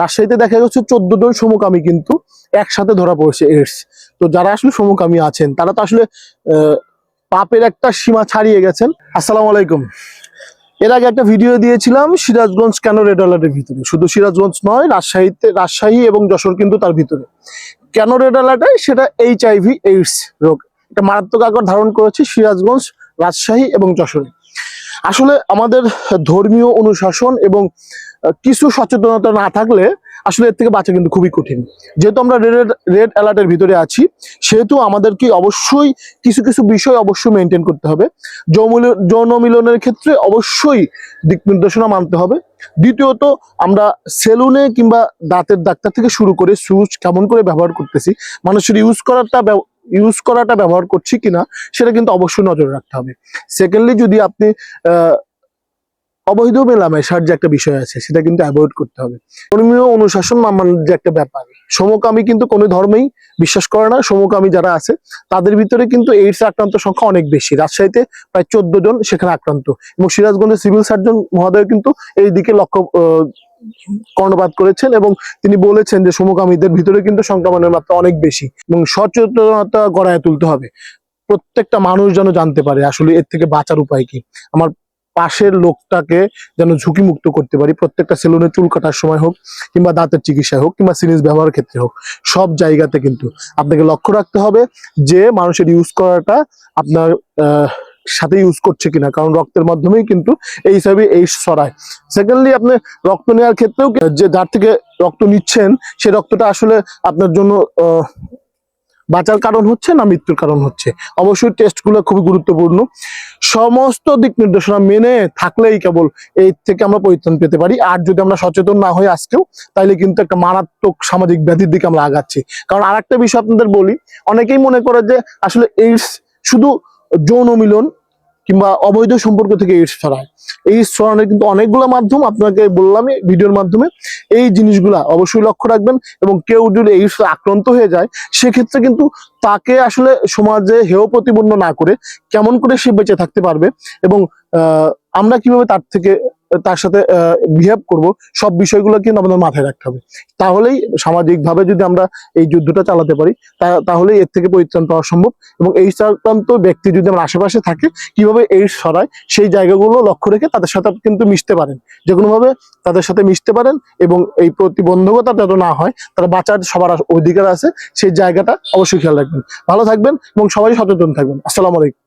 রাজশাহীতে দেখা যাচ্ছে 14 জন সমকামী কিন্তু একসাথে ধরা পড়েছে এইডস। তো যারা আসলে সমকামী আছেন তারা তো আসলে পাপের একটা সীমা ছাড়িয়ে গেছেন। আসসালামু আলাইকুম। এর আগে একটা ভিডিও দিয়েছিলাম সিরাজগঞ্জ কেন রেড অ্যালার্টের ভিতরে, শুধু সিরাজগঞ্জ নয়, রাজশাহী এবং যশোর কিন্তু তার ভিতরে। কেন রেড অ্যালার্টে? সেটা HIV এইডস রোগ এটা মারাত্মক আকার ধারণ করেছে সিরাজগঞ্জ, রাজশাহী এবং যশোরে। আসলে আমাদের ধর্মীয় অনুশাসন এবং কিছু সচেতনতা না থাকলে আসলে এর থেকে বাঁচা কিন্তু খুবই কঠিন। যেহেতু আমরা রেড অ্যালার্টের ভিতরে আছি, সেহেতু আমাদেরকে অবশ্যই কিছু কিছু বিষয় অবশ্যই মেনটেন করতে হবে। যৌন মিলনের ক্ষেত্রে অবশ্যই দিক নির্দেশনা মানতে হবে। দ্বিতীয়ত, আমরা সেলুনে কিংবা দাঁতের ডাক্তার থেকে শুরু করে সুচ কেমন করে ব্যবহার করতেছি, মানুষের ইউজ করাটা ব্যবহার করছি কিনা, সেটা কিন্তু অবশ্যই নজর রাখতে হবে। সেকেন্ডলি, যদি আপনি অবৈধ মেলামেশার যে একটা বিষয় আছে সেটা কিন্তু অ্যাভয়েড করতে হবে। ধর্মীয় অনুশাসন মানার যে একটা ব্যাপার, সমকামী কিন্তু কোনো ধর্মেই বিশ্বাস করে না। সমকামী যারা আছে তাদের ভিতরে কিন্তু এইডস আক্রান্ত সংখ্যা অনেক বেশি। রাজশাহীতে প্রায় 14 জন সেখানে আক্রান্ত, এবং সিরাজগঞ্জের সিভিল সার্জন মহোদয় কিন্তু এই দিকে কর্ণপাত করেছেন এবং তিনি বলেছেন যে সমকামীদের ভিতরে কিন্তু সংক্রমণের মাত্রা অনেক বেশি এবং সচেতনতা গড়ায় তুলতে হবে। প্রত্যেকটা মানুষ যেন জানতে পারে আসলে এর থেকে বাঁচার উপায় কি। আমার পাশের লোকটাকে যেন ঝুঁকিমুক্ত করতে পারি, প্রত্যেকটা সেলুনে চুল কাটার সময় হোক, কিংবা দাঁতের চিকিৎসায় হোক, কিংবা সিরিঞ্জ ব্যবহারের ক্ষেত্রে হোক, সব জায়গাতে কিন্তু আপনাকে লক্ষ্য রাখতে হবে যে মানুষের ইউজ করাটা আপনার সাথে ইউজ করছে কিনা, কারণ রক্তের মাধ্যমেই কিন্তু HIV এইডস ছড়ায়। সেকেন্ডলি, আপনি রক্ত নেওয়ার ক্ষেত্রেও যে যার থেকে রক্ত নিচ্ছেন সে রক্তটা আসলে আপনার জন্য বাঁচার কারণ হচ্ছে না মৃত্যুর কারণ হচ্ছে। অবশ্যই টেস্টগুলো খুবই গুরুত্বপূর্ণ। সমস্ত দিক নির্দেশনা মেনে থাকলেই কেবল এই থেকে আমরা পরিত্রাণ পেতে পারি। আর যদি আমরা সচেতন না হই আজকেও, তাইলে কিন্তু একটা মারাত্মক সামাজিক ব্যাধির দিকে আমরা আগাচ্ছি। কারণ আরেকটা বিষয় আপনাদের বলি, অনেকেই মনে করে যে আসলে এইডস শুধু যৌন মিলন কিংবা অবৈধ সম্পর্ক থেকে এইডস ছড়ায়। এইডস ছড়ানোর কিন্তু অনেকগুলো মাধ্যম আপনাকে বললামই ভিডিওর মাধ্যমে। এই জিনিসগুলা অবশ্যই লক্ষ্য রাখবেন, এবং কেউ যদি এইডস আক্রান্ত হয়ে যায় সেক্ষেত্রে কিন্তু তাকে আসলে সমাজে হেয় প্রতিপন্ন না করে কেমন করে সে বেঁচে থাকতে পারবে এবং আমরা কিভাবে তার সাথে বিহেভ করব, সব বিষয়গুলো কিন্তু আমাদের মাথায় রাখতে হবে। তাহলেই সামাজিকভাবে যদি আমরা এই যুদ্ধটা চালাতে পারি, তাহলেই এর থেকে পরিত্রাণ পাওয়া সম্ভব। এবং এইডস আক্রান্ত ব্যক্তি যদি আমার আশেপাশে থাকে, কিভাবে এইডস ছড়ায় সেই জায়গাগুলো লক্ষ্য রেখে তাদের সাথে কিন্তু মিশতে পারেন, যে কোনোভাবে তাদের সাথে মিশতে পারেন, এবং এই প্রতিবন্ধকতা যাতে না হয়, তারা বাঁচার সবার অধিকার আছে, সেই জায়গাটা অবশ্যই খেয়াল রাখবেন। ভালো থাকবেন এবং সবাই সচেতন থাকবেন। আসসালামু আলাইকুম।